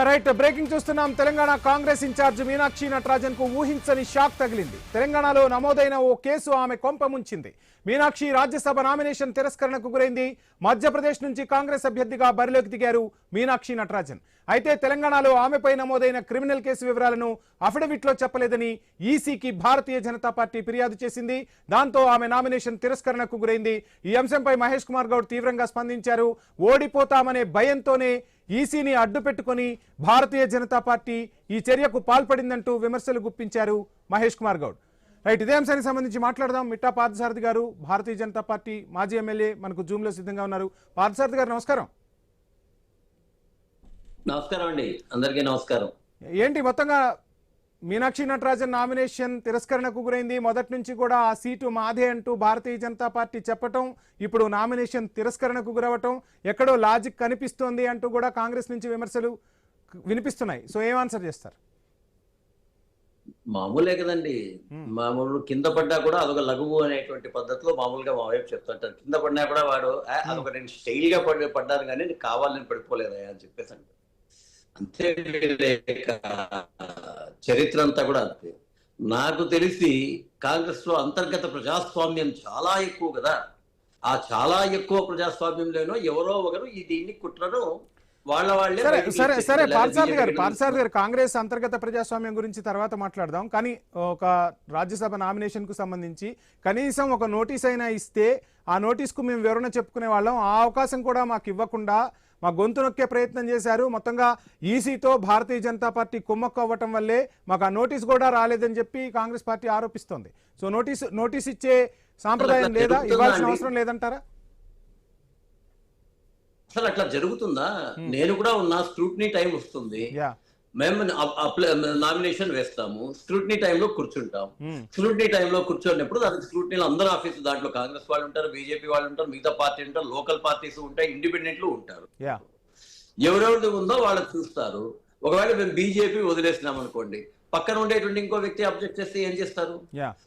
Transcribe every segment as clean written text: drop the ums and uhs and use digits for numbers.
Right breaking చూస్తున్నాం. Telangana Congress incharge Meenakshi Natarajan కు ఊహించని షాక్ తగిలింది. తెలంగాణలో నమోదైన ఓ కేసు ఆమె కొంప ముంచింది. మీనాక్షి రాజ్యసభ నామినేషన్ తిరస్కరణకు గురైంది. మధ్యప్రదేశ్ నుంచి కాంగ్రెస్ అభ్యర్థిగా బరిలోకి దిగారు మీనాక్షి నటరాజన్. అయితే తెలంగాణలో ఆమెపై నమోదైన క్రిమినల్ కేసు వివరాలను అఫిడవిట్లో చెప్పలేదని ఈసీకి భారతీయ జనతా పార్టీ ఫిర్యాదు చేసింది. దాంతో ఆమె నామినేషన్ తిరస్కరణకు గురైంది. ఈ అంశంపై మహేష్ కుమార్ గౌడ్ తీవ్రంగా స్పందించారు. ఓడిపోతామనే భయంతోనే ఈసీని అడ్డు పెట్టుకుని భారతీయ జనతా పార్టీ ఈ చర్యకు పాల్పడిందంటూ విమర్శలు గుప్పించారు మహేష్ కుమార్ గౌడ్. రైట్, ఇదే అంశానికి సంబంధించి మాట్లాడదాం. మిట్టా పార్థసారథి గారు, భారతీయ జనతా పార్టీ మాజీ ఎమ్మెల్యే మనకు జూమ్ లో సిద్ధంగా ఉన్నారు. పార్థసారథి గారు నమస్కారం. నమస్కారం అండి, అందరికీ నమస్కారం. ఏంటి మొత్తంగా మీనాక్షి నటరాజన్ నామినేషన్ తిరస్కరణకు గురైంది. మొదటి నుంచి కూడా ఆ సీటు మాదే అంటూ భారతీయ జనతా పార్టీ చెప్పటం, ఇప్పుడు నామినేషన్ తిరస్కరణకు గురవటం ఎక్కడో లాజిక్ కనిపిస్తోంది అంటూ కూడా కాంగ్రెస్ నుంచి విమర్శలు వినిపిస్తున్నాయి. సో ఏం ఆన్సర్ చేస్తారు? మామూలే కదండి, మామూలు కింద పడ్డా కూడా అదొక లఘువు అనేటువంటి పద్ధతిలో మామూలుగా మా వైపు చెప్తుంటారు. కింద పడినా కూడా వాడు అదొక నేను స్టైల్ గా పడ్డాను కానీ నేను కావాలని పడిపోలేదా అని చెప్పేసి అంటారు. అంతే, చరిత్ర అంతా కూడా అంతే. నాకు తెలిసి కాంగ్రెస్ లో అంతర్గత ప్రజాస్వామ్యం చాలా ఎక్కువ కదా. ఆ చాలా ఎక్కువ ప్రజాస్వామ్యంలోనో ఎవరో ఒకరు దీన్ని కుట్రను వాళ్ళే. సరే పార్థసారథి గారు, కాంగ్రెస్ అంతర్గత ప్రజాస్వామ్యం గురించి తర్వాత మాట్లాడదాం. కానీ ఒక రాజ్యసభ నామినేషన్ కు సంబంధించి కనీసం ఒక నోటీస్ అయినా ఇస్తే ఆ నోటీస్ కు మేము వివరణ చెప్పుకునే వాళ్ళం. ఆ అవకాశం కూడా మాకు ఇవ్వకుండా మా గొంతు నొక్కే ప్రయత్నం చేశారు. మొత్తంగా ఈసీతో భారతీయ జనతా పార్టీ కుమ్మక్కు అవ్వటం వల్లే మాకు ఆ నోటీస్ కూడా రాలేదని చెప్పి కాంగ్రెస్ పార్టీ ఆరోపిస్తోంది. సో నోటీస్ ఇచ్చే సాంప్రదాయం లేదా, ఇవ్వాల్సిన అవసరం లేదంటారా? అసలు అట్లా జరుగుతుందా? నేను కూడా ఉన్న స్క్రూటినీ టైం వస్తుంది, మేము నామినేషన్ వేస్తాము, స్క్రూటినీ టైంలో కూర్చుంటాం. స్క్రూటినీ టైంలో కూర్చున్నప్పుడు దానికి స్క్రూటినీలో అందరూ ఆఫీసు, దాంట్లో కాంగ్రెస్ వాళ్ళు ఉంటారు, బీజేపీ వాళ్ళు ఉంటారు, మిగతా పార్టీ ఉంటారు, లోకల్ పార్టీస్ ఉంటాయి, ఇండిపెండెంట్లు ఉంటారు. ఎవరెవరిది ఉందో వాళ్ళకి చూస్తారు. ఒకవేళ మేము బీజేపీ వదిలేసినాం అనుకోండి, పక్కన ఉండేటువంటి ఇంకో వ్యక్తి అబ్జెక్ట్ చేస్తే ఏం చేస్తారు?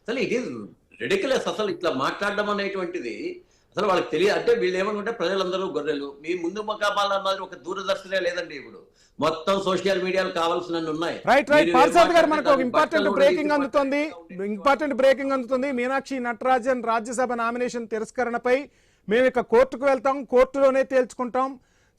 అసలు ఇట్ ఈస్ రిడిక్యులస్. అసలు ఇట్లా మాట్లాడడం అనేటువంటిది అసలు వాళ్ళకి తెలియదు. అంటే వీళ్ళు ఏమనుకుంటే ప్రజలందరూ గొర్రెలు, మీ ముందు ముఖాబాల మాదిరి ఒక దూరదర్శనే లేదండి. ఇప్పుడు మొత్తం సోషల్ మీడియాలో కావాల్సిన ఉన్నాయి. రైట్, పార్థసారథి గారు, మనకు ఒక ఇంపార్టెంట్ బ్రేకింగ్ అందుతుంది. మీనాక్షి నటరాజన్ రాజ్యసభ నామినేషన్ తిరస్కరణపై మేము ఇక కోర్టుకు వెళ్తాం, కోర్టులోనే తేల్చుకుంటాం.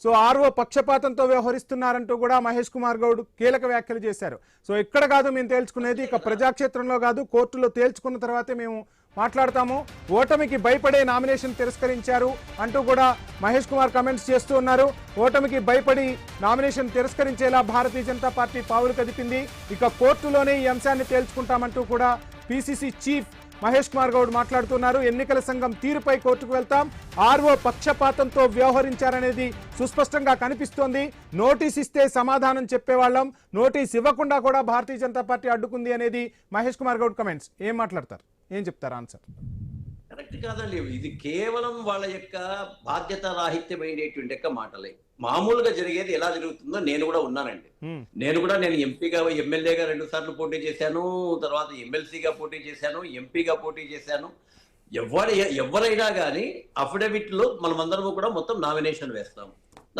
సో ఆర్ఓ పక్షపాతంతో వ్యవహరిస్తున్నారంటూ కూడా మహేష్ కుమార్ గౌడ్ కీలక వ్యాఖ్యలు చేశారు. సో ఇక్కడ కాదు మేము తేల్చుకునేది, ఇక ప్రజాక్షేత్రంలో కాదు, కోర్టులో తేల్చుకున్న తర్వాతే మేము మాట్లాడతాము. ఓటమికి భయపడే నామినేషన్ తిరస్కరించారు అంటూ కూడా మహేష్ కుమార్ కమెంట్స్ చేస్తూ ఉన్నారు. ఓటమికి భయపడి నామినేషన్ తిరస్కరించేలా భారతీయ జనతా పార్టీ పావులు కదిపింది. ఇక కోర్టులోనే ఈ అంశాన్ని తేల్చుకుంటామంటూ కూడా పిసిసి చీఫ్ మహేష్ కుమార్ గౌడ్ మాట్లాడుతున్నారు. ఎన్నికల సంఘం తీరుపై కోర్టుకు వెళ్తాం, ఆర్ఓ పక్షపాతంతో వ్యవహరించారనేది సుస్పష్టంగా కనిపిస్తోంది. నోటీస్ ఇస్తే సమాధానం చెప్పేవాళ్ళం, నోటీస్ ఇవ్వకుండా కూడా భారతీయ జనతా పార్టీ అడ్డుకుంది అనేది మహేష్ కుమార్ గౌడ్ కమెంట్స్. ఏం మాట్లాడతారు, ఏం చెప్తారు ఆన్సర్? కరెక్ట్ కాదండి, ఇది కేవలం వాళ్ళ యొక్క బాధ్యత రాహిత్యమైనటువంటి యొక్క మాటలే. మామూలుగా జరిగేది ఎలా జరుగుతుందో నేను కూడా ఉన్నానండి. నేను ఎంపీగా, ఎమ్మెల్యేగా 2 సార్లు పోటీ చేశాను, తర్వాత ఎమ్మెల్సీగా పోటీ చేశాను, ఎంపీగా పోటీ చేశాను. ఎవరైనా కానీ అఫిడవిట్ లో మనమందరము కూడా మొత్తం నామినేషన్ వేస్తాం.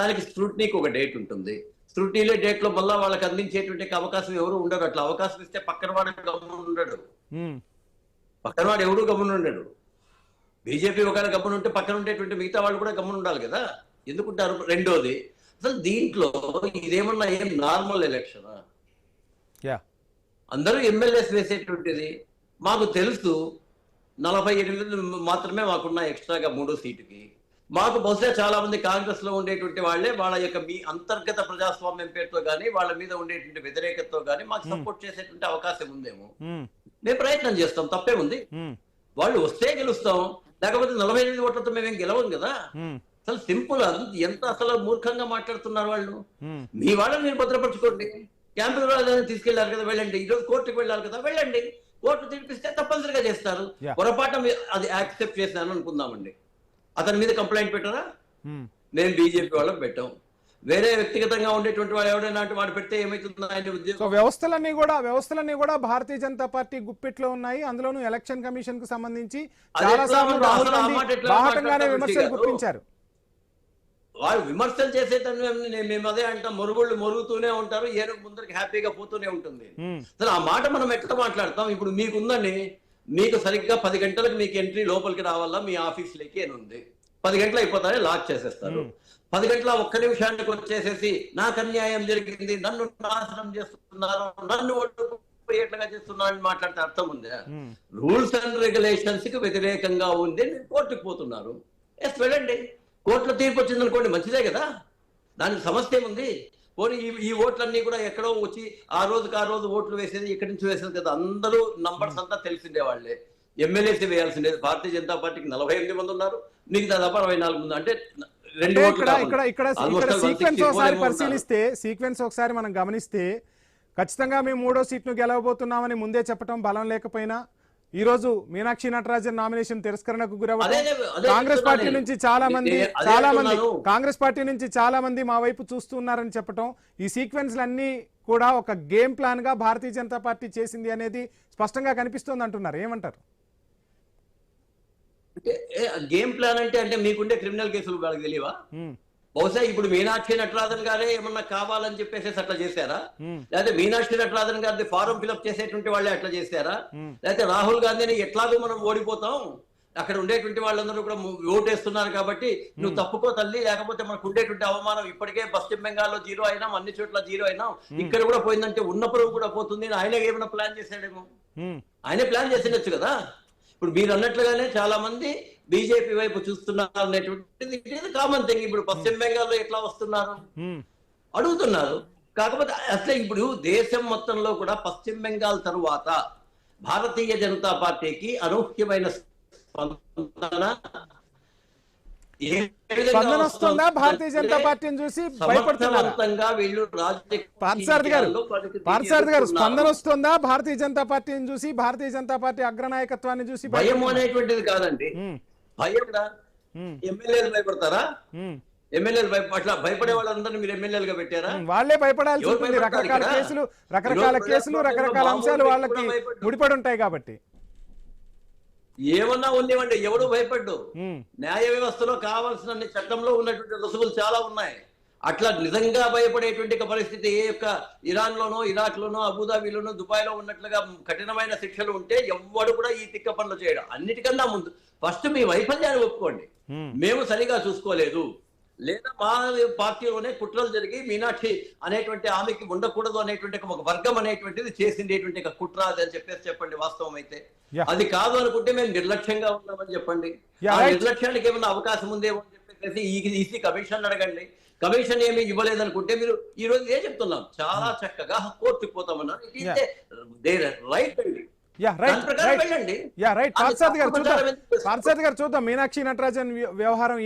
దానికి స్క్రూటినీకి ఒక డేట్ ఉంటుంది. స్క్రూటినీ డేట్ లో మళ్ళీ వాళ్ళకి అందించేటువంటి అవకాశం ఎవరు ఉండరు. అట్లా అవకాశం ఇస్తే పక్కన వాడు గమ్మున ఉండడు, పక్కన వాడు ఎవడు గమ్మున ఉండడు. బీజేపీ ఒకవేళ గమ్మున ఉంటే పక్కన ఉండేటువంటి మిగతా వాళ్ళు కూడా గమ్మున ఉండాలి కదా, ఎందుకుంటారు? రెండోది, అసలు దీంట్లో ఇదేమన్నా ఏం నార్మల్ ఎలక్షనా? అందరూ ఎమ్మెల్యేస్ వేసేటువంటిది. మాకు తెలుసు 48 మాత్రమే మాకున్న ఎక్స్ట్రాగా 3వ సీటుకి. మాకు బహుశా చాలా మంది కాంగ్రెస్ లో ఉండేటువంటి వాళ్ళే వాళ్ళ యొక్క మీ అంతర్గత ప్రజాస్వామ్యం పేరుతో కానీ వాళ్ళ మీద ఉండేటువంటి వ్యతిరేకతతో కానీ మాకు సపోర్ట్ చేసేటువంటి అవకాశం ఉందేమో. మేము ప్రయత్నం చేస్తాం, తప్పే ఉంది. వాళ్ళు వస్తే గెలుస్తాం, లేకపోతే 48 ఓట్లతో మేమేం గెలవం కదా. అసలు సింపుల్. ఎంత అసలు మూర్ఖంగా మాట్లాడుతున్నారు వాళ్ళు. మీ వాళ్ళని మీరు భద్రపరచుకోండి. క్యాంపు తీసుకెళ్లారు కదా, వెళ్ళండి. ఈరోజు కోర్టుకు వెళ్ళాలి కదా, వెళ్ళండి. కోర్టు తీర్పిస్తే తప్పనిసరిగా చేస్తారు. పొరపాటు అది యాక్సెప్ట్ చేశాను అనుకుందామండి, అతని మీద కంప్లైంట్ పెట్టారా? నేను బీజేపీ వాళ్ళకి పెట్టాం. వేరే వ్యక్తిగతంగా ఉండేటువంటి వాడు ఎవడైనా వాడు పెడితే ఏమైతుందో ఆయన ఉద్యోగం. వ్యవస్థలన్నీ కూడా భారతీయ జనతా పార్టీ గుప్పిట్లో ఉన్నాయి. అందులోనూ ఎలక్షన్ కమిషన్ కు సంబంధించి చాలా సార్లు రాహుల్ గాంధీ బాహటంగానే విమర్శలు గుప్పించారు. వాళ్ళు విమర్శలు చేసేటన్ని మేము అదే అంటాం, మురుగుళ్ళు మురుగుతూనే ఉంటారు, ఏనుగు ముందరికి హ్యాపీగా పోతూనే ఉంటుంది. అసలు ఆ మాట మనం ఎట్లా మాట్లాడతాం? ఇప్పుడు మీకుందని మీకు సరిగ్గా 10 గంటలకు మీకు ఎంట్రీ లోపలికి రావాలా మీ ఆఫీస్లోకి అని ఉంది. 10 గంటలు అయిపోతానే లాక్ చేసేస్తారు. 10 గంటల ఒక్క నిమిషానికి వచ్చేసేసి నాకు అన్యాయం జరిగింది, నన్ను నాశనం చేస్తున్నారు, నన్ను ఒడ్డుకుపోయేట్లుగా చేస్తున్నారు అని మాట్లాడితే అర్థం ఉందా? రూల్స్ అండ్ రెగ్యులేషన్స్ కి వ్యతిరేకంగా ఉంది, కోర్టుకు పోతున్నారు. ఎస్ వెళ్ళండి, కోర్టులో తీర్పు వచ్చింది అనుకోండి, మంచిదే కదా, దానికి సమస్య ఏముంది? పోనీ ఈ ఓట్లన్నీ కూడా ఎక్కడో వచ్చి ఆ రోజు ఓట్లు వేసేది ఇక్కడి నుంచి వేసేది కదా, అందరూ నంబర్స్ అంతా తెలిసిందే వాళ్ళే. ఎమ్మెల్యేసీ వేయాల్సిండేది భారతీయ జనతా పార్టీకి 48 మంది ఉన్నారు, మీకు దాదాపు 64 మంది, అంటే 2 ఓట్లు. సీక్వెన్స్ ఒకసారి మనం గమనిస్తే ఖచ్చితంగా మేము 3వ సీట్ను గెలవబోతున్నామని ముందే చెప్పడం బలం లేకపోయినా ఈ రోజు మీనాక్షి నటరాజన్ నామినేషన్ తిరస్కరణకు గురవ్వడం, కాంగ్రెస్ పార్టీ నుంచి చాలా మంది మా వైపు చూస్తున్నారని చెప్పటం, ఈ సీక్వెన్స్లన్నీ కూడా ఒక గేమ్ ప్లాన్ గా భారతీయ జనతా పార్టీ చేసింది అనేది స్పష్టంగా కనిపిస్తోంది అంటున్నారు. ఏమంటారు? గేమ్ ప్లాన్ అంటే మీకుండే క్రిమినల్ కేసులు వాళ్ళకి తెలియవా? బహుశా ఇప్పుడు మీనాక్షి నటరాజన్ గారే ఏమన్నా కావాలని చెప్పేసి అట్లా చేశారా? లేకపోతే మీనాక్షి నటరాజన్ గారి ఫారం ఫిల్అప్ చేసేటువంటి వాళ్ళే అట్లా చేశారా? లేకపోతే రాహుల్ గాంధీని ఎట్లాగో మనం ఓడిపోతాం, అక్కడ ఉండేటువంటి వాళ్ళందరూ కూడా ఓటేస్తున్నారు కాబట్టి నువ్వు తప్పుకో తల్లి, లేకపోతే మనకు ఉండేటువంటి అవమానం ఇప్పటికే పశ్చిమ బెంగాల్లో 0 అయినాం, అన్ని చోట్ల 0 అయినాం, ఇక్కడ కూడా పోయిందంటే ఉన్న పరువు కూడా పోతుంది, ఆయన ఏమైనా ప్లాన్ చేశాడేమో, ఆయనే ప్లాన్ చేసిండొచ్చు కదా. ఇప్పుడు మీరు అన్నట్లుగానే చాలా మంది బీజేపీ వైపు చూస్తున్నారు అనేటువంటిది కామన్ థింగ్. ఇప్పుడు పశ్చిమ బెంగాల్లో ఎట్లా వస్తున్నారు అడుగుతున్నారు. కాకపోతే అసలు ఇప్పుడు దేశం మొత్తంలో కూడా పశ్చిమ బెంగాల్ తరువాత భారతీయ జనతా పార్టీకి అనూహ్యమైన స్పందన వస్తుందా? భారతీయ జనతా పార్టీని చూసి భయపడుతున్నారా? పార్థసారథి గారు స్పందన వస్తుందా భారతీయ జనతా పార్టీని చూసి? భారతీయ జనతా పార్టీ అగ్రనాయకత్వాన్ని చూసి భయం అనేటువంటిది కాదండి. భయం ఎమ్మెల్యేలు భయపడతారా? ఎమ్మెల్యేలు అట్లా భయపడే వాళ్ళందరినీ మీరు ఎమ్మెల్యేలుగా పెట్టారా? వాళ్ళే భయపడాల్సి ఉంటుంది. రకరకాల కేసులు రకరకాల అంశాలు వాళ్ళకి ముడిపడి ఉంటాయి కాబట్టి. ఏమన్నా ఉండేవండి, ఎవడు భయపడ్డు. న్యాయ వ్యవస్థలో కావాల్సిన చట్టంలో ఉన్నటువంటి రుసుములు చాలా ఉన్నాయి. అట్లా నిజంగా భయపడేటువంటి పరిస్థితి ఏ యొక్క ఇరాన్ లోనో, ఇరాక్ లోనో, అబుదాబిలోనో, దుబాయ్లో ఉన్నట్లుగా కఠినమైన శిక్షలు ఉంటే ఎవ్వడు కూడా ఈ తిక్క పనులు చేయడం. అన్నిటికన్నా ముందు ఫస్ట్ మీ వైఫల్యాన్ని ఒప్పుకోండి. మేము సరిగా చూసుకోలేదు, లేదా మా పార్టీలోనే కుట్రలు జరిగి మీనాక్షి అనేటువంటి ఆమెకి ఉండకూడదు అనేటువంటి ఒక వర్గం అనేటువంటిది చేసిండేటువంటి కుట్ర అని చెప్పండి. వాస్తవం అయితే అది కాదు అనుకుంటే మేము నిర్లక్ష్యంగా ఉన్నామని చెప్పండి. ఆ నిర్లక్ష్యానికి ఏమన్నా అవకాశం ఉందేమో అని చెప్పేసి ఈసీ కమిషన్ అడగండి. కమిషన్ ఏమి ఇవ్వలేదనుకుంటే మీరు ఈ రోజు ఏం చెప్తున్నాం, చాలా చక్కగా కోర్టుకు పోతామన్నారు. రైట్ అండి. పార్థసారథి గారు చూద్దాం మీనాక్షి నటరాజన్ వ్యవహారం